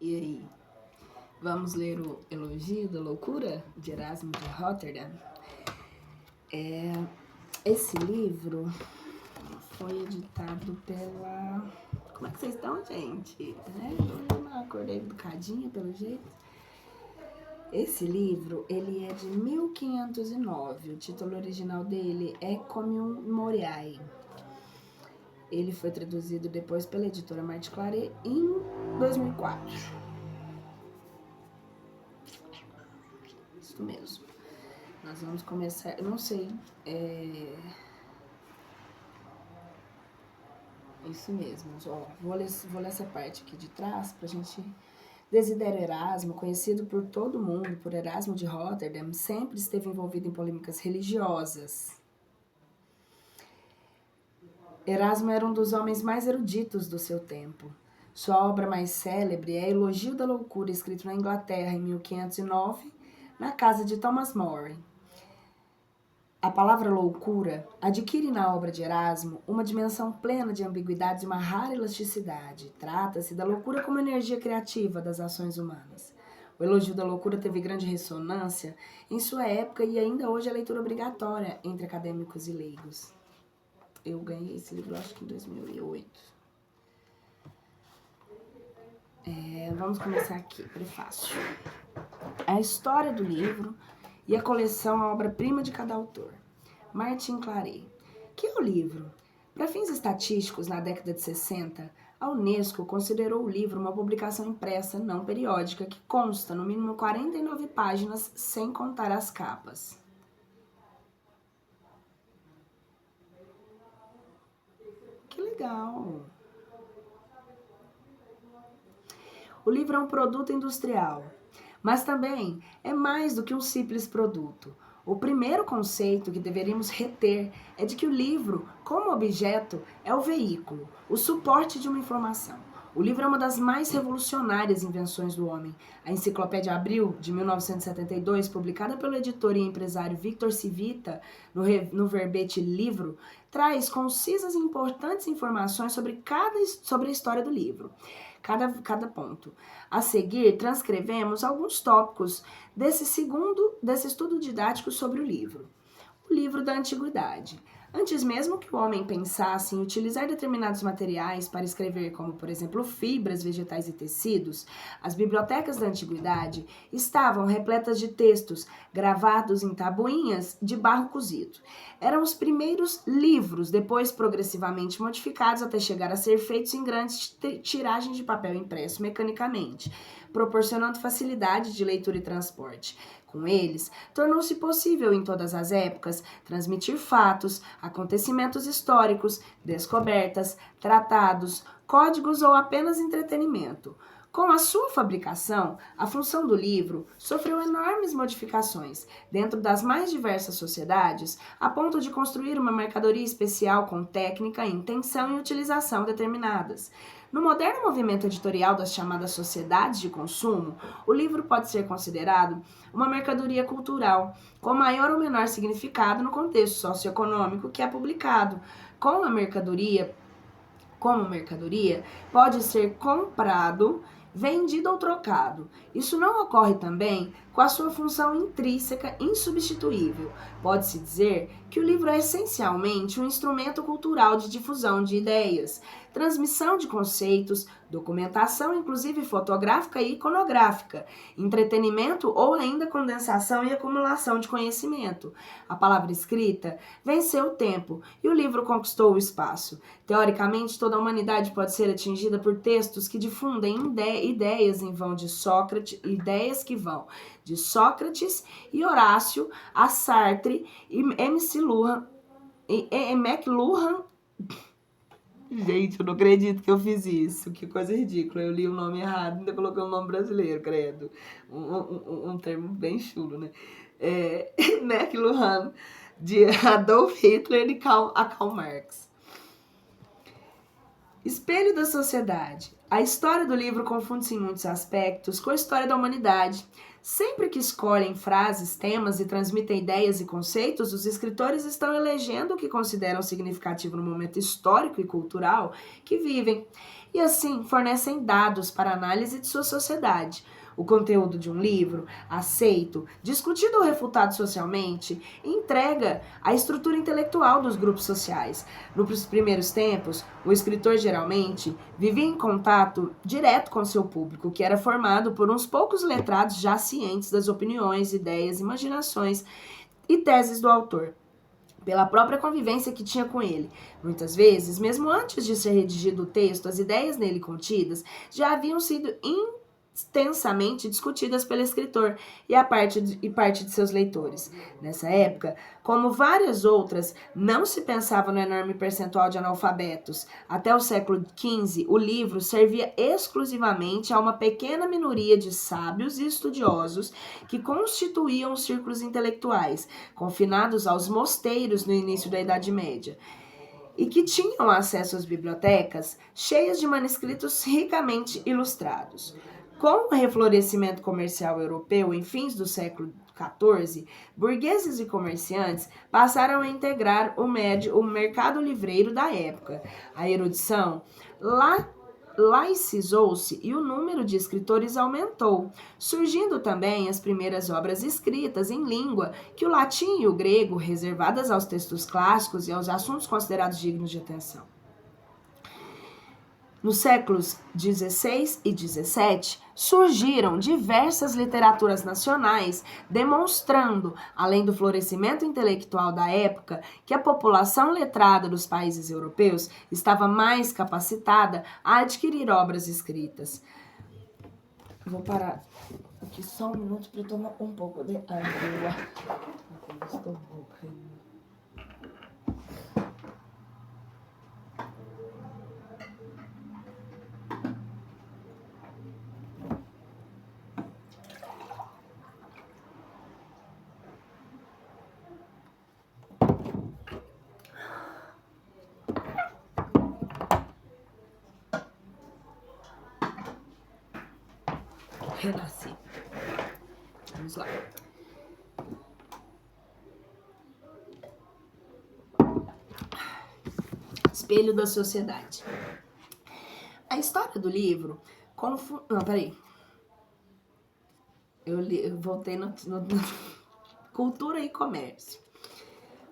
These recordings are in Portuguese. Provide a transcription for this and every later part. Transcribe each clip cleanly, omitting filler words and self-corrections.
E aí, vamos ler o Elogio da Loucura, de Erasmo de Rotterdam? Esse livro foi editado pela... Como é que vocês estão, gente? Eu não acordei educadinha, pelo jeito. Esse livro, ele é de 1509. O título original dele é Commun Moriae. Ele foi traduzido depois pela editora Martí Claret em 2004. Isso mesmo. Nós vamos começar, eu não sei, isso mesmo, ó, vou ler essa parte aqui de trás pra gente... Desidério Erasmo, conhecido por todo mundo por Erasmo de Rotterdam, sempre esteve envolvido em polêmicas religiosas. Erasmo era um dos homens mais eruditos do seu tempo. Sua obra mais célebre é Elogio da Loucura, escrito na Inglaterra em 1509, na casa de Thomas More. A palavra loucura adquire na obra de Erasmo uma dimensão plena de ambiguidades e uma rara elasticidade. Trata-se da loucura como energia criativa das ações humanas. O Elogio da Loucura teve grande ressonância em sua época e ainda hoje é leitura obrigatória entre acadêmicos e leigos. Eu ganhei esse livro, acho que em 2008. Vamos começar aqui, prefácio. A história do livro e a coleção a obra-prima de cada autor. Martí Claret. Que é o livro? Para fins estatísticos, na década de 60, a Unesco considerou o livro uma publicação impressa não periódica que consta no mínimo 49 páginas, sem contar as capas. Que legal! O livro é um produto industrial, mas também é mais do que um simples produto. O primeiro conceito que deveríamos reter é de que o livro, como objeto, é o veículo, o suporte de uma informação. O livro é uma das mais revolucionárias invenções do homem. A Enciclopédia Abril, de 1972, publicada pelo editor e empresário Victor Civita, no verbete livro, traz concisas e importantes informações sobre a história do livro. Cada ponto. A seguir, transcrevemos alguns tópicos desse estudo didático sobre o livro. O livro da antiguidade. Antes mesmo que o homem pensasse em utilizar determinados materiais para escrever, como, por exemplo, fibras, vegetais e tecidos, as bibliotecas da antiguidade estavam repletas de textos gravados em tabuinhas de barro cozido. Eram os primeiros livros, depois progressivamente modificados até chegar a ser feitos em grandes tiragens de papel impresso mecanicamente, proporcionando facilidade de leitura e transporte. Com eles, tornou-se possível em todas as épocas transmitir fatos, acontecimentos históricos, descobertas, tratados, códigos ou apenas entretenimento. Com a sua fabricação, a função do livro sofreu enormes modificações dentro das mais diversas sociedades, a ponto de construir uma mercadoria especial com técnica, intenção e utilização determinadas. No moderno movimento editorial das chamadas sociedades de consumo, o livro pode ser considerado uma mercadoria cultural, com maior ou menor significado no contexto socioeconômico que é publicado. Como mercadoria, pode ser comprado, vendido ou trocado. Isso não ocorre também com a sua função intrínseca insubstituível. Pode-se dizer que o livro é essencialmente um instrumento cultural de difusão de ideias, transmissão de conceitos, documentação, inclusive fotográfica e iconográfica, entretenimento ou ainda condensação e acumulação de conhecimento. A palavra escrita venceu o tempo e o livro conquistou o espaço. Teoricamente, toda a humanidade pode ser atingida por textos que difundem ideias que vão de Sócrates e Horácio a Sartre e McLuhan. Gente, eu não acredito que eu fiz isso. Que coisa ridícula. Eu li o nome errado, ainda coloquei o nome brasileiro, credo. Um termo bem chulo, né? McLuhan, de Adolf Hitler e Karl Marx. Espelho da sociedade. A história do livro confunde-se em muitos aspectos com a história da humanidade. Sempre que escolhem frases, temas e transmitem ideias e conceitos, os escritores estão elegendo o que consideram significativo no momento histórico e cultural que vivem. e assim fornecem dados para análise de sua sociedade. O conteúdo de um livro, aceito, discutido ou refutado socialmente, entrega a estrutura intelectual dos grupos sociais. Nos primeiros tempos, o escritor geralmente vivia em contato direto com seu público, que era formado por uns poucos letrados já cientes das opiniões, ideias, imaginações e teses do autor, pela própria convivência que tinha com ele. Muitas vezes, mesmo antes de ser redigido o texto, as ideias nele contidas já haviam sido extensamente discutidas pelo escritor e parte de seus leitores. Nessa época, como várias outras, não se pensava no enorme percentual de analfabetos. Até o século XV, o livro servia exclusivamente a uma pequena minoria de sábios e estudiosos que constituíam os círculos intelectuais, confinados aos mosteiros no início da Idade Média, e que tinham acesso às bibliotecas cheias de manuscritos ricamente ilustrados. Com o reflorescimento comercial europeu em fins do século XIV, burgueses e comerciantes passaram a integrar o mercado livreiro da época. A erudição laicizou-se e o número de escritores aumentou, surgindo também as primeiras obras escritas em língua que o latim e o grego, reservadas aos textos clássicos e aos assuntos considerados dignos de atenção. Nos séculos XVI e XVII, surgiram diversas literaturas nacionais, demonstrando, além do florescimento intelectual da época, que a população letrada dos países europeus estava mais capacitada a adquirir obras escritas. Vou parar aqui só um minuto para tomar um pouco de água. Estou morrendo. Renasci. Vamos lá. Espelho da sociedade. A história do livro Não, peraí. Eu voltei no Cultura e Comércio.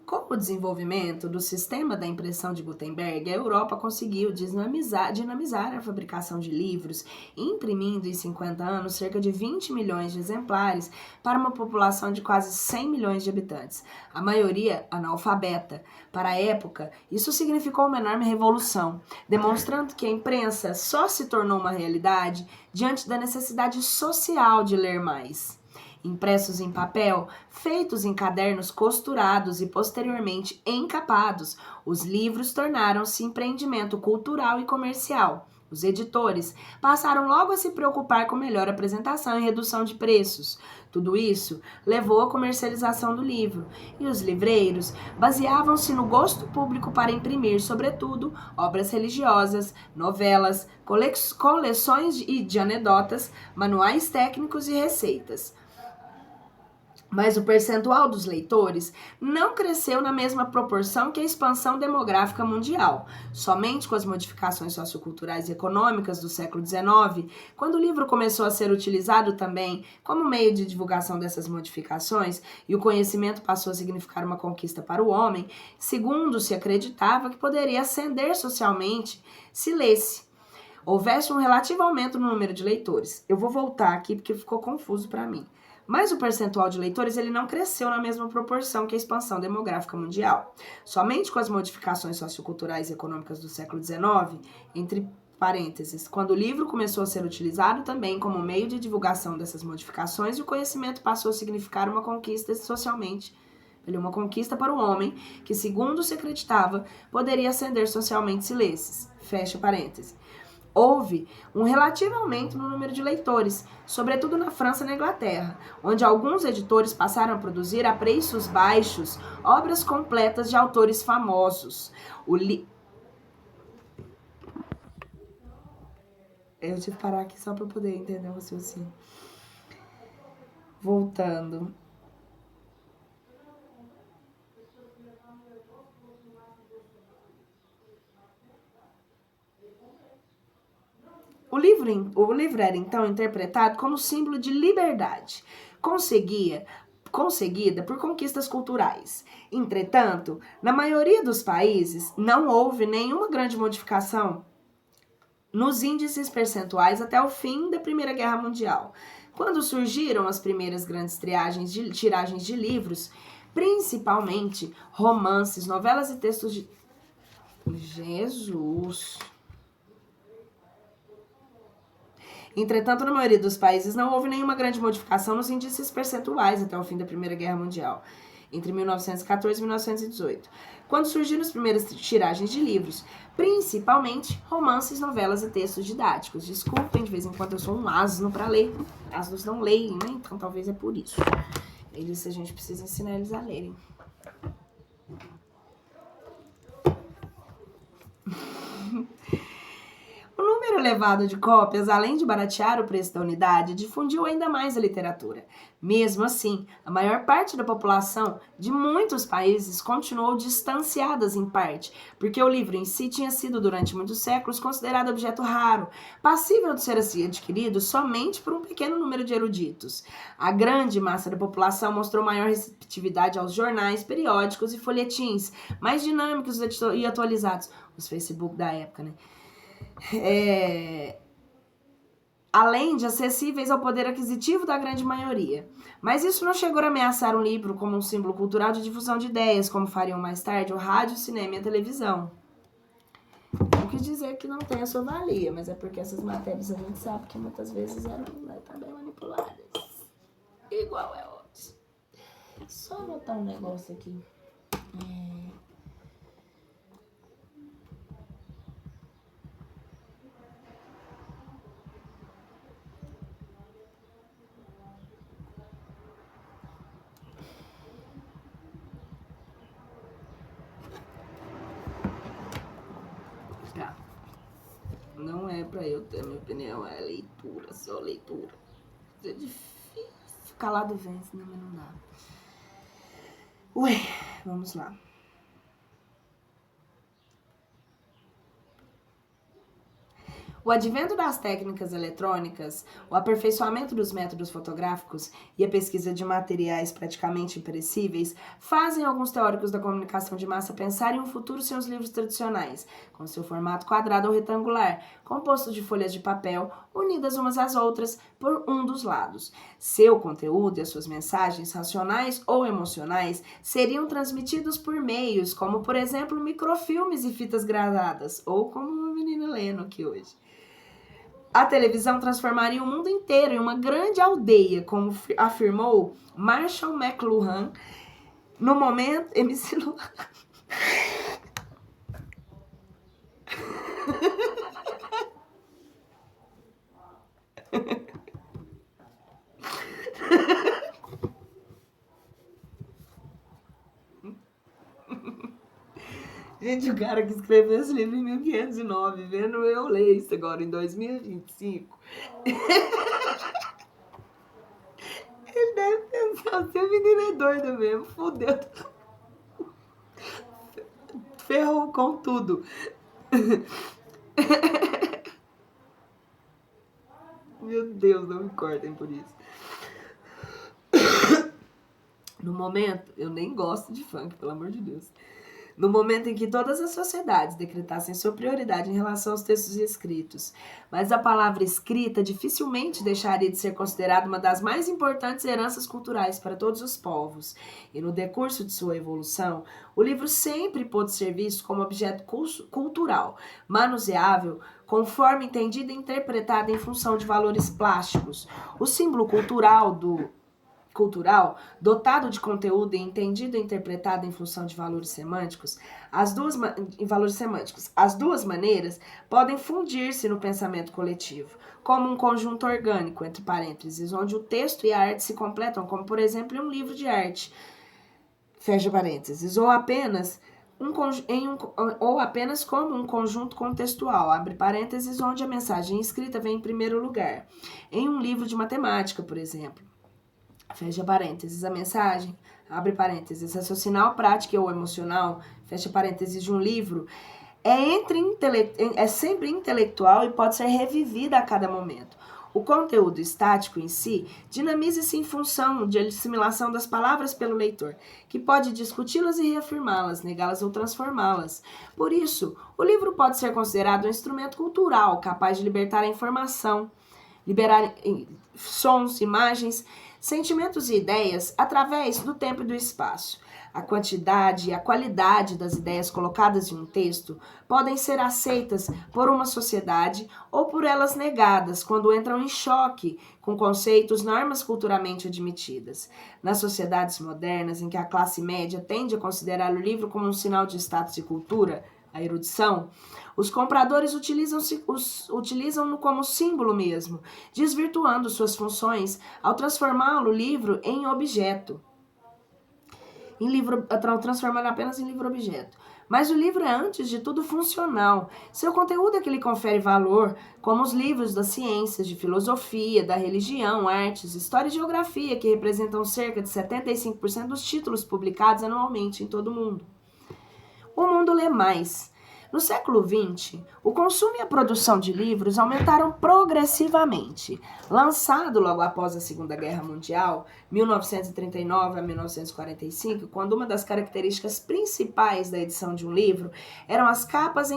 Com o desenvolvimento do sistema da impressão de Gutenberg, a Europa conseguiu dinamizar a fabricação de livros, imprimindo em 50 anos cerca de 20 milhões de exemplares para uma população de quase 100 milhões de habitantes, a maioria analfabeta. Para a época, isso significou uma enorme revolução, demonstrando que a imprensa só se tornou uma realidade diante da necessidade social de ler mais. Impressos em papel, feitos em cadernos costurados e posteriormente encapados, os livros tornaram-se empreendimento cultural e comercial. Os editores passaram logo a se preocupar com melhor apresentação e redução de preços. Tudo isso levou à comercialização do livro, e os livreiros baseavam-se no gosto público para imprimir, sobretudo, obras religiosas, novelas, coleções de anedotas, manuais técnicos e receitas. Mas o percentual dos leitores não cresceu na mesma proporção que a expansão demográfica mundial. Somente com as modificações socioculturais e econômicas do século XIX, quando o livro começou a ser utilizado também como meio de divulgação dessas modificações e o conhecimento passou a significar uma conquista para o homem, segundo se acreditava que poderia ascender socialmente se lesse. Houvesse um relativo aumento no número de leitores. Eu vou voltar aqui porque ficou confuso para mim. Mas o percentual de leitores ele não cresceu na mesma proporção que a expansão demográfica mundial. Somente com as modificações socioculturais e econômicas do século XIX, entre parênteses, quando o livro começou a ser utilizado também como meio de divulgação dessas modificações, o conhecimento passou a significar uma conquista socialmente, uma conquista para o homem, que, segundo se acreditava, poderia ascender socialmente se lesses. Fecha parênteses. Houve um relativo aumento no número de leitores, sobretudo na França e na Inglaterra, onde alguns editores passaram a produzir a preços baixos obras completas de autores famosos. Eu tive que parar aqui só para poder entender o raciocínio. Voltando. O livro era então interpretado como símbolo de liberdade, conseguida por conquistas culturais. Entretanto, na maioria dos países, não houve nenhuma grande modificação nos índices percentuais até o fim da Primeira Guerra Mundial, quando surgiram as primeiras grandes tiragens de livros, principalmente romances, novelas e textos de... Jesus! Entretanto, na maioria dos países não houve nenhuma grande modificação nos índices percentuais até o fim da Primeira Guerra Mundial, entre 1914 e 1918, quando surgiram as primeiras tiragens de livros, principalmente romances, novelas e textos didáticos. Desculpem, de vez em quando eu sou um asno para ler. Asnos não leem, né? Então talvez é por isso. A gente precisa ensinar eles a lerem. O número elevado de cópias, além de baratear o preço da unidade, difundiu ainda mais a literatura. Mesmo assim, a maior parte da população de muitos países continuou distanciadas em parte, porque o livro em si tinha sido durante muitos séculos considerado objeto raro, passível de ser adquirido somente por um pequeno número de eruditos. A grande massa da população mostrou maior receptividade aos jornais, periódicos e folhetins, mais dinâmicos e atualizados. Os Facebook da época, né? Além de acessíveis ao poder aquisitivo da grande maioria. Mas isso não chegou a ameaçar um livro como um símbolo cultural de difusão de ideias, como fariam mais tarde o rádio, o cinema e a televisão. Não quis dizer que não tem a sua valia, mas é porque essas matérias a gente sabe que muitas vezes eram também manipuladas. Igual é hoje. Só anotar um negócio aqui. Tá. Não é pra eu ter a minha opinião, é leitura, só leitura. É difícil. Calado vence, não, mas não dá. Ué, vamos lá. O advento das técnicas eletrônicas, o aperfeiçoamento dos métodos fotográficos e a pesquisa de materiais praticamente imperecíveis fazem alguns teóricos da comunicação de massa pensar em um futuro sem os livros tradicionais, com seu formato quadrado ou retangular, composto de folhas de papel unidas umas às outras por um dos lados. Seu conteúdo e as suas mensagens, racionais ou emocionais, seriam transmitidos por meios como, por exemplo, microfilmes e fitas gravadas, ou como uma menina lendo aqui hoje. A televisão transformaria o mundo inteiro em uma grande aldeia, como afirmou Marshall McLuhan no momento... MC Luhan. Gente, o cara que escreveu esse livro em 1509, vendo eu ler isso agora em 2025. Ele deve pensar, se a menina é doida mesmo, fudeu. Ferrou com tudo. Meu Deus, não me cortem por isso. No momento, eu nem gosto de funk, pelo amor de Deus. No momento em que todas as sociedades decretassem sua prioridade em relação aos textos escritos. Mas a palavra escrita dificilmente deixaria de ser considerada uma das mais importantes heranças culturais para todos os povos. E no decurso de sua evolução, o livro sempre pôde ser visto como objeto cultural, manuseável, conforme entendido e interpretado em função de valores plásticos. O símbolo cultural, dotado de conteúdo e entendido e interpretado em função de valores semânticos, as duas maneiras podem fundir-se no pensamento coletivo, como um conjunto orgânico, entre parênteses, onde o texto e a arte se completam, como, por exemplo, em um livro de arte, fecha parênteses, ou apenas como um conjunto contextual, abre parênteses, onde a mensagem escrita vem em primeiro lugar, em um livro de matemática, por exemplo. Fecha parênteses, a mensagem, abre parênteses, raciocinal, prática ou emocional, fecha parênteses, de um livro, é sempre intelectual e pode ser revivida a cada momento. O conteúdo estático em si dinamiza-se em função de assimilação das palavras pelo leitor, que pode discuti-las e reafirmá-las, negá-las ou transformá-las. Por isso, o livro pode ser considerado um instrumento cultural capaz de libertar a informação, liberar sons, imagens, sentimentos e ideias através do tempo e do espaço. A quantidade e a qualidade das ideias colocadas em um texto podem ser aceitas por uma sociedade ou por elas negadas quando entram em choque com conceitos, normas culturalmente admitidas. Nas sociedades modernas, em que a classe média tende a considerar o livro como um sinal de status e cultura, a erudição, os compradores utilizam-no como símbolo mesmo, desvirtuando suas funções ao transformá-lo livro em objeto. Transformando apenas em livro-objeto. Mas o livro é, antes de tudo, funcional. Seu conteúdo é que lhe confere valor, como os livros das ciências, de filosofia, da religião, artes, história e geografia, que representam cerca de 75% dos títulos publicados anualmente em todo o mundo. O mundo lê mais. No século XX, o consumo e a produção de livros aumentaram progressivamente. Lançado logo após a Segunda Guerra Mundial, 1939 a 1945, quando uma das características principais da edição de um livro eram as capas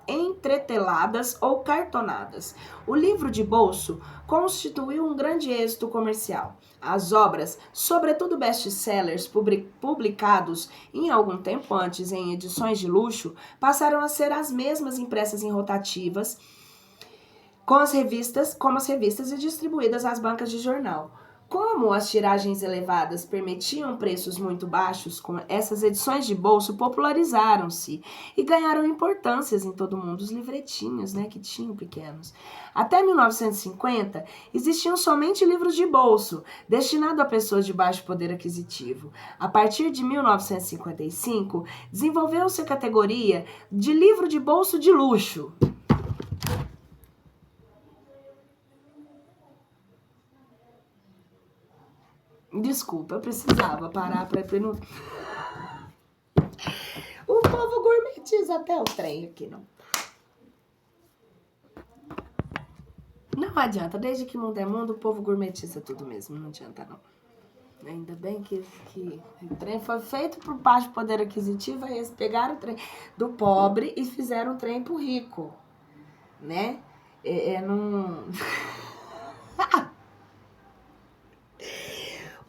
entreteladas ou cartonadas. O livro de bolso constituiu um grande êxito comercial. As obras, sobretudo best-sellers publicados em algum tempo antes em edições de luxo, passaram a ser as mesmas impressas em rotativas, como as revistas e distribuídas às bancas de jornal. Como as tiragens elevadas permitiam preços muito baixos, essas edições de bolso popularizaram-se e ganharam importâncias em todo o mundo, os livretinhos, que tinham pequenos. Até 1950, existiam somente livros de bolso, destinados a pessoas de baixo poder aquisitivo. A partir de 1955, desenvolveu-se a categoria de livro de bolso de luxo. Desculpa, eu precisava parar para ir no... O povo gourmetiza até o trem aqui, não. Não adianta, desde que mundo é mundo, o povo gourmetiza tudo mesmo, não adianta não. Ainda bem que o trem foi feito por baixo poder aquisitivo, aí eles pegaram o trem do pobre e fizeram o trem pro rico, né? Não...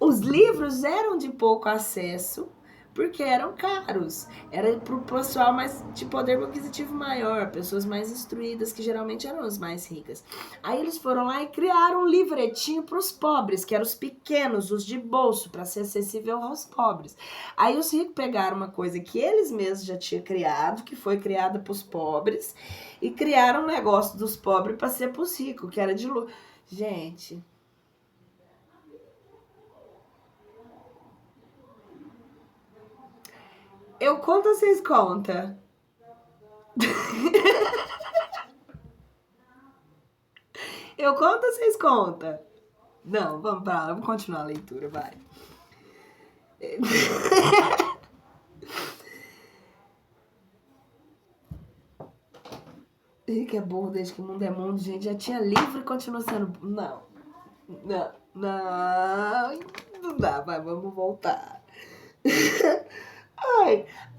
Os livros eram de pouco acesso, porque eram caros. Era para o pessoal mais de poder aquisitivo maior, pessoas mais instruídas, que geralmente eram as mais ricas. Aí eles foram lá e criaram um livretinho para os pobres, que eram os pequenos, os de bolso, para ser acessível aos pobres. Aí os ricos pegaram uma coisa que eles mesmos já tinham criado, que foi criada para os pobres, e criaram um negócio dos pobres para ser para os ricos, que era de luxo. Gente... Eu conto ou vocês contam? Eu conto ou vocês contam? Não, vamos pra lá, vamos continuar a leitura, vai. Que é burro desde que o mundo é mundo, gente. Já tinha livro e continua sendo... Não dá, vai, vamos voltar.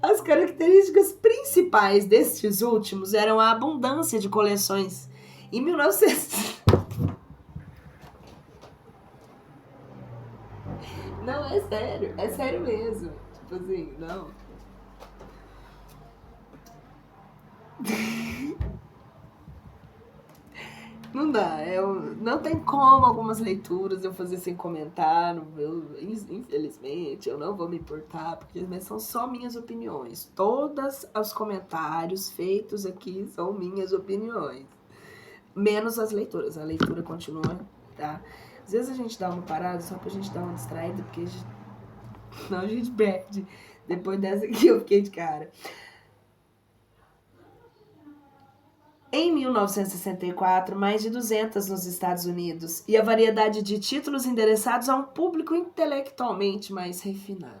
As características principais destes últimos eram a abundância de coleções. Em 1900... Não, é sério mesmo. Tipo assim, não. Não dá, não tem como algumas leituras eu fazer sem comentar, infelizmente, eu não vou me importar, porque são só minhas opiniões. Todos os comentários feitos aqui são minhas opiniões, menos as leituras. A leitura continua, tá? Às vezes a gente dá uma parada só pra gente dar uma distraída, porque senão a gente perde. Depois dessa aqui eu fiquei de cara. Em 1964, mais de 200 nos Estados Unidos, e a variedade de títulos endereçados a um público intelectualmente mais refinado.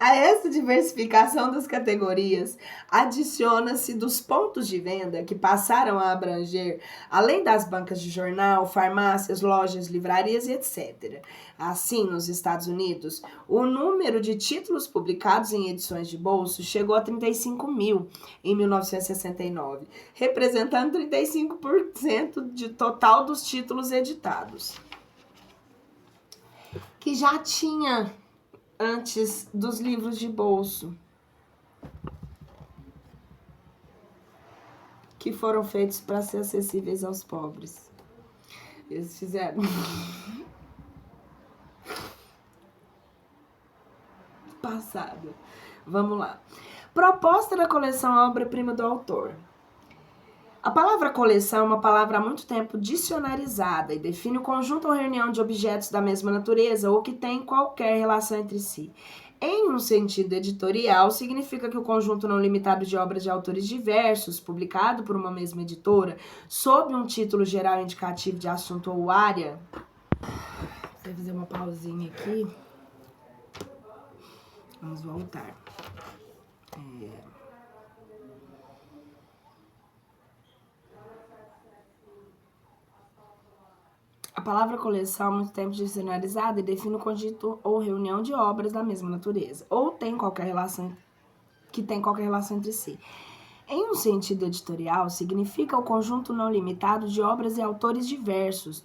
A essa diversificação das categorias, adiciona-se dos pontos de venda que passaram a abranger, além das bancas de jornal, farmácias, lojas, livrarias e etc. Assim, nos Estados Unidos, o número de títulos publicados em edições de bolso chegou a 35 mil em 1969, representando 35% de total dos títulos editados, que já tinha antes dos livros de bolso, que foram feitos para ser acessíveis aos pobres. Eles fizeram passado. Vamos lá. Proposta da coleção Obra-Prima do Autor. A palavra coleção é uma palavra há muito tempo dicionarizada e define o conjunto ou reunião de objetos da mesma natureza ou que tem qualquer relação entre si. Em um sentido editorial, significa que o conjunto não limitado de obras de autores diversos, publicado por uma mesma editora, sob um título geral indicativo de assunto ou área. Vou fazer uma pausinha aqui. Vamos voltar. A palavra coleção há muito tempo dicionarizada e define o conjunto ou reunião de obras da mesma natureza, ou tem qualquer relação entre si. Em um sentido editorial, significa o conjunto não limitado de obras e autores diversos,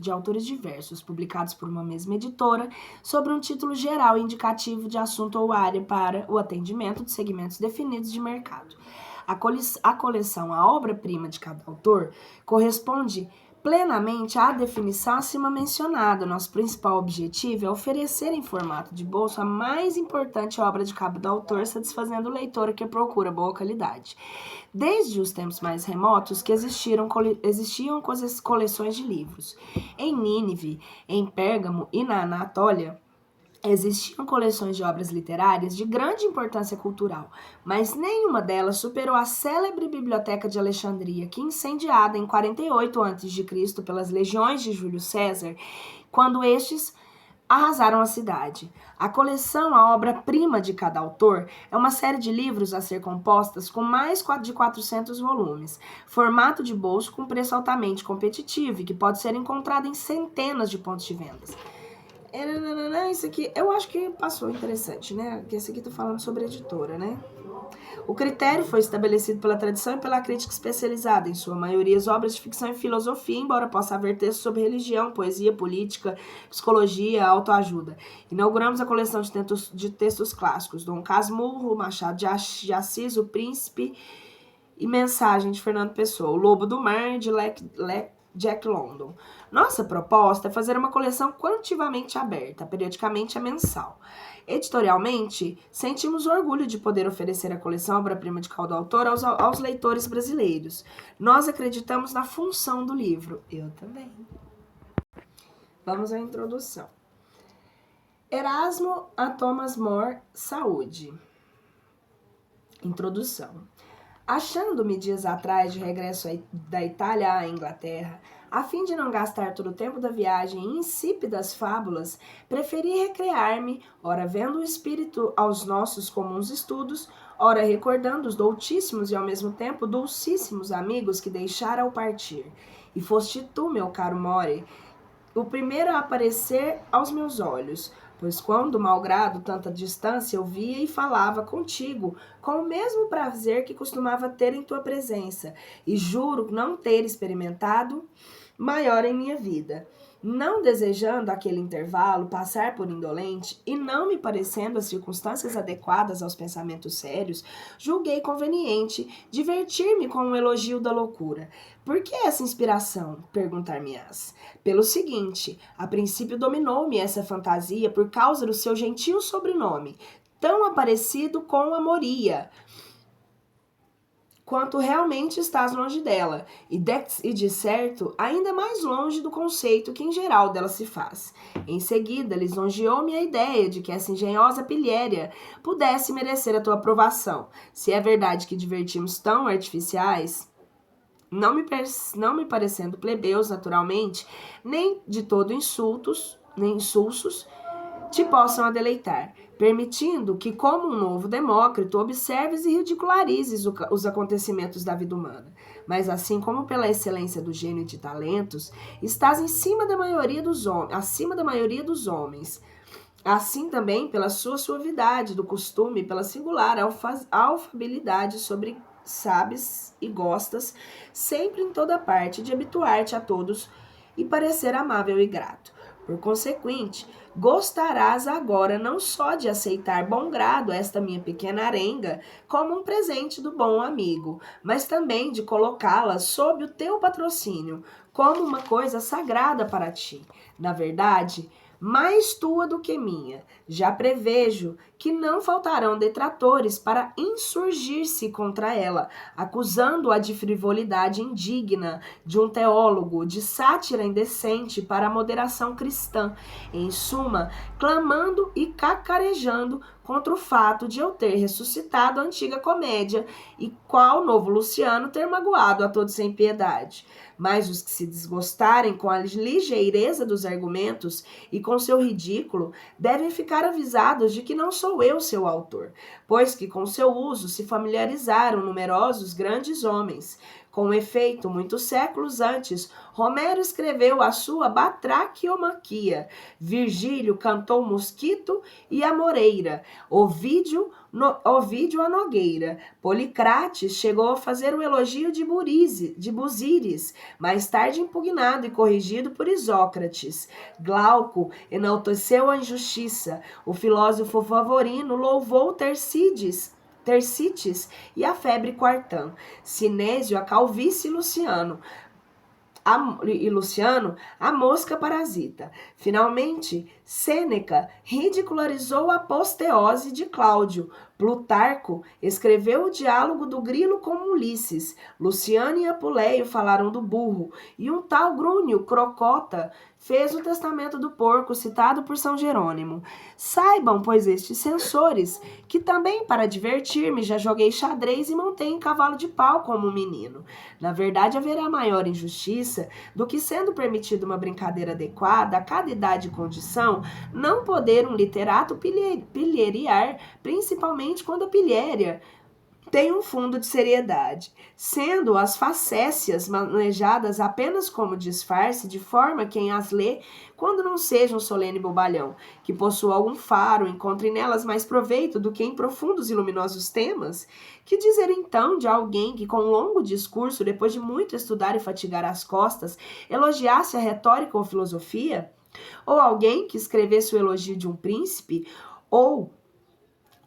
publicados por uma mesma editora, sobre um título geral indicativo de assunto ou área para o atendimento de segmentos definidos de mercado. A coleção, a obra-prima de cada autor, corresponde plenamente à definição acima mencionada. Nosso principal objetivo é oferecer em formato de bolso a mais importante obra de cada autor, satisfazendo o leitor que procura boa qualidade. Desde os tempos mais remotos que existiam coleções de livros. Em Nínive, em Pérgamo e na Anatólia, existiam coleções de obras literárias de grande importância cultural, mas nenhuma delas superou a célebre Biblioteca de Alexandria, que, incendiada em 48 a.C. pelas legiões de Júlio César, quando estes arrasaram a cidade. A coleção, a obra-prima de cada autor, é uma série de livros a ser compostas com mais de 400 volumes, formato de bolso com preço altamente competitivo e que pode ser encontrado em centenas de pontos de vendas. Isso aqui, eu acho que passou interessante, né? Porque esse aqui tá falando sobre editora, né? O critério foi estabelecido pela tradição e pela crítica especializada, em sua maioria as obras de ficção e filosofia, embora possa haver textos sobre religião, poesia, política, psicologia, autoajuda. Inauguramos a coleção de textos clássicos, Dom Casmurro, Machado de Assis, O Príncipe e Mensagem de Fernando Pessoa, O Lobo do Mar, de Jack London. Nossa proposta é fazer uma coleção quantitativamente aberta, periodicamente a mensal. Editorialmente, sentimos orgulho de poder oferecer a coleção Obra-Prima de cada autor aos leitores brasileiros. Nós acreditamos na função do livro. Eu também. Vamos à introdução. Erasmo a Thomas More, Saúde. Introdução. Achando-me dias atrás de regresso da Itália à Inglaterra, a fim de não gastar todo o tempo da viagem em insípidas fábulas, preferi recrear-me, ora vendo o espírito aos nossos comuns estudos, ora recordando os doutíssimos e ao mesmo tempo dulcíssimos amigos que deixara ao partir. E foste tu, meu caro More, o primeiro a aparecer aos meus olhos, pois quando, malgrado tanta distância, eu via e falava contigo, com o mesmo prazer que costumava ter em tua presença, e juro não ter experimentado maior em minha vida. Não desejando aquele intervalo passar por indolente e não me parecendo as circunstâncias adequadas aos pensamentos sérios, julguei conveniente divertir-me com um elogio da loucura. Por que essa inspiração? Perguntar-me-ás. Pelo seguinte, a princípio dominou-me essa fantasia por causa do seu gentil sobrenome, tão aparecido com a Moria, quanto realmente estás longe dela, e de certo, ainda mais longe do conceito que em geral dela se faz. Em seguida, lisonjeou-me a ideia de que essa engenhosa pilhéria pudesse merecer a tua aprovação. Se é verdade que divertimos tão artificiais, não me parecendo plebeus naturalmente, nem de todo insulsos, te possam a deleitar, permitindo que, como um novo Demócrito, observes e ridicularizes os acontecimentos da vida humana. Mas assim como pela excelência do gênio e de talentos, estás acima da maioria dos homens. Assim também pela sua suavidade do costume, pela singular afabilidade sobre sabes e gostas, sempre em toda parte, de habituar-te a todos e parecer amável e grato. Por consequente, gostarás agora não só de aceitar bom grado esta minha pequena arenga como um presente do bom amigo, mas também de colocá-la sob o teu patrocínio, como uma coisa sagrada para ti. Na verdade, mais tua do que minha. Já prevejo que não faltarão detratores para insurgir-se contra ela, acusando-a de frivolidade indigna de um teólogo, de sátira indecente para a moderação cristã, em suma, clamando e cacarejando contra o fato de eu ter ressuscitado a antiga comédia e qual novo Luciano ter magoado a todos sem piedade. Mas os que se desgostarem com a ligeireza dos argumentos e com seu ridículo, devem ficar avisados de que não sou eu seu autor, pois que com seu uso se familiarizaram numerosos grandes homens. Com efeito, muitos séculos antes, Homero escreveu a sua Batraquiomaquia, Virgílio cantou o mosquito e a moreira, Ovídio a nogueira, Policrates chegou a fazer o elogio de Busíris, mais tarde impugnado e corrigido por Isócrates. Glauco enalteceu a injustiça, o filósofo Favorino louvou Tercites e a febre quartã, Sinésio a calvície e Luciano, a mosca parasita. Finalmente, Sêneca ridicularizou a aposteose de Cláudio. Plutarco escreveu o diálogo do grilo com Ulisses. Luciano e Apuleio falaram do burro. E um tal Grúnio Crocota fez o testamento do porco, citado por São Jerônimo. Saibam, pois, estes censores, que também, para divertir-me, já joguei xadrez e montei em cavalo de pau como um menino. Na verdade, haverá maior injustiça do que, sendo permitida uma brincadeira adequada a cada idade e condição, não poder um literato pilheriar, principalmente quando a pilhéria tem um fundo de seriedade, sendo as facécias manejadas apenas como disfarce, de forma quem as lê, quando não seja um solene bobalhão, que possua algum faro, encontre nelas mais proveito do que em profundos e luminosos temas? Que dizer então de alguém que com um longo discurso, depois de muito estudar e fatigar as costas, elogiasse a retórica ou a filosofia? Ou alguém que escrevesse o elogio de um príncipe, ou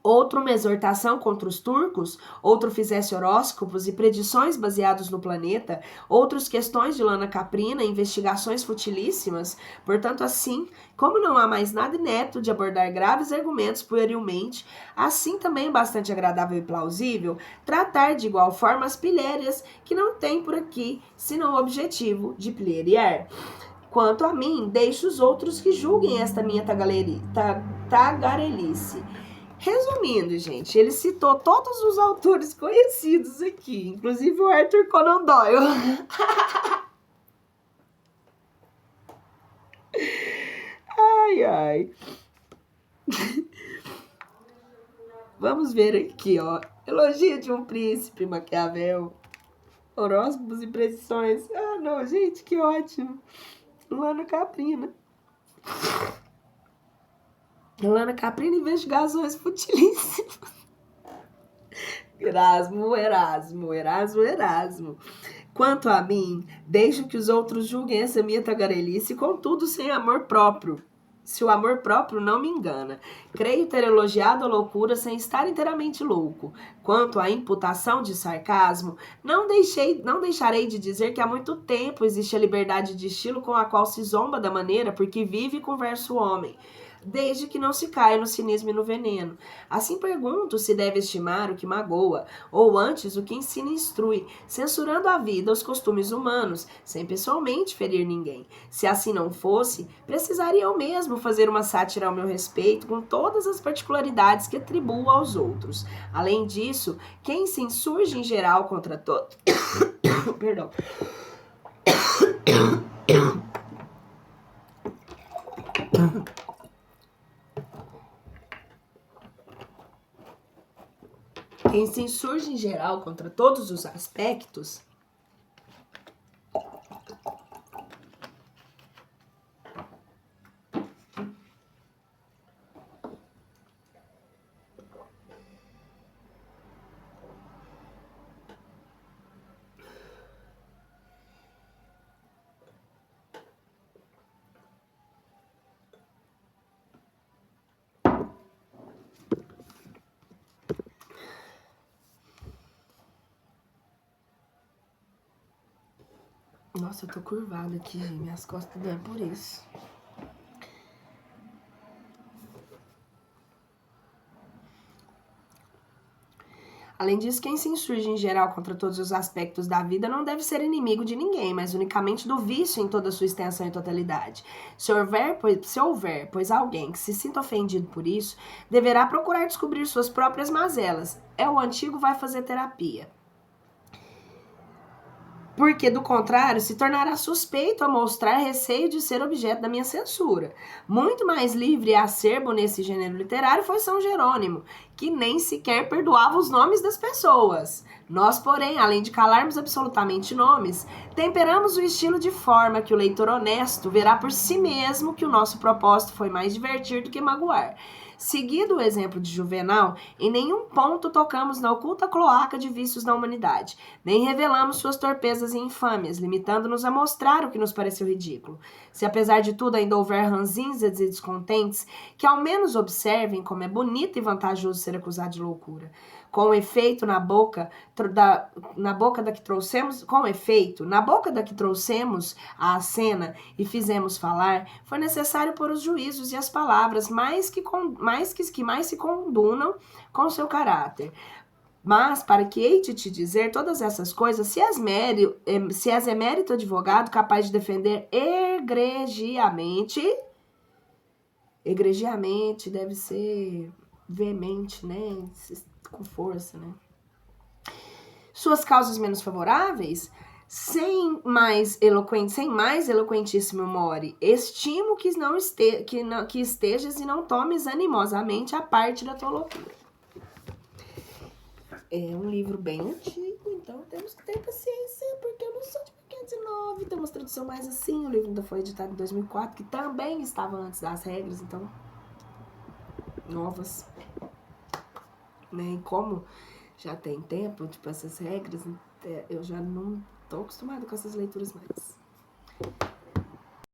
outro uma exortação contra os turcos, outro fizesse horóscopos e predições baseados no planeta, outros questões de lana caprina, investigações futilíssimas. Portanto, assim, como não há mais nada ineto de abordar graves argumentos puerilmente, assim também é bastante agradável e plausível tratar de igual forma as pilhérias que não têm por aqui senão o objetivo de pilheriar. Quanto a mim, deixo os outros que julguem esta minha tagarelice. Resumindo, gente, ele citou todos os autores conhecidos aqui, inclusive o Arthur Conan Doyle. Ai, ai. Vamos ver aqui, ó. Elogio de um príncipe, Maquiavel. Horóscopos e predições. Ah, não, gente, que ótimo. Lana Caprina. Lana Caprina, investigações futilíssimas. Erasmo. Quanto a mim, deixo que os outros julguem essa minha tagarelice, contudo sem amor próprio. Se o amor próprio não me engana. Creio ter elogiado a loucura sem estar inteiramente louco. Quanto à imputação de sarcasmo, não deixarei de dizer que há muito tempo existe a liberdade de estilo com a qual se zomba da maneira porque vive e conversa o homem, desde que não se caia no cinismo e no veneno. Assim pergunto se deve estimar o que magoa, ou antes o que ensina e instrui, censurando a vida, os costumes humanos, sem pessoalmente ferir ninguém. Se assim não fosse, precisaria eu mesmo fazer uma sátira ao meu respeito, com todas as particularidades que atribuo aos outros. Além disso, quem se insurge em geral contra todos... Perdão. Quem se insurge em geral contra todos os aspectos Nossa, eu tô curvada aqui, minhas costas doem por isso. Além disso, quem se insurge em geral contra todos os aspectos da vida não deve ser inimigo de ninguém, mas unicamente do vício em toda a sua extensão e totalidade. Se houver, pois alguém que se sinta ofendido por isso, deverá procurar descobrir suas próprias mazelas. É o antigo vai fazer terapia. Porque, do contrário, se tornará suspeito a mostrar receio de ser objeto da minha censura. Muito mais livre e acerbo nesse gênero literário foi São Jerônimo, que nem sequer perdoava os nomes das pessoas. Nós, porém, além de calarmos absolutamente nomes, temperamos o estilo de forma que o leitor honesto verá por si mesmo que o nosso propósito foi mais divertir do que magoar. Seguido o exemplo de Juvenal, em nenhum ponto tocamos na oculta cloaca de vícios da humanidade, nem revelamos suas torpezas e infâmias, limitando-nos a mostrar o que nos pareceu ridículo. Se apesar de tudo ainda houver ranzinzas e descontentes, que ao menos observem como é bonito e vantajoso ser acusado de loucura. Com efeito, na boca da que trouxemos à cena e fizemos falar, foi necessário pôr os juízos e as palavras mais que mais se condunam com seu caráter. Mas, para que hei de te dizer todas essas coisas, se és emérito advogado capaz de defender egregiamente deve ser veemente, né? Com força, né? Suas causas menos favoráveis, sem mais eloquentíssimo more, estimo que estejas e não tomes animosamente a parte da tua loucura. É um livro bem antigo, então temos que ter paciência, porque eu não sou de 1909, tem uma tradução mais assim, o livro ainda foi editado em 2004, que também estava antes das regras, então, novas, né, e como já tem tempo, tipo, essas regras, eu já não tô acostumada com essas leituras mais.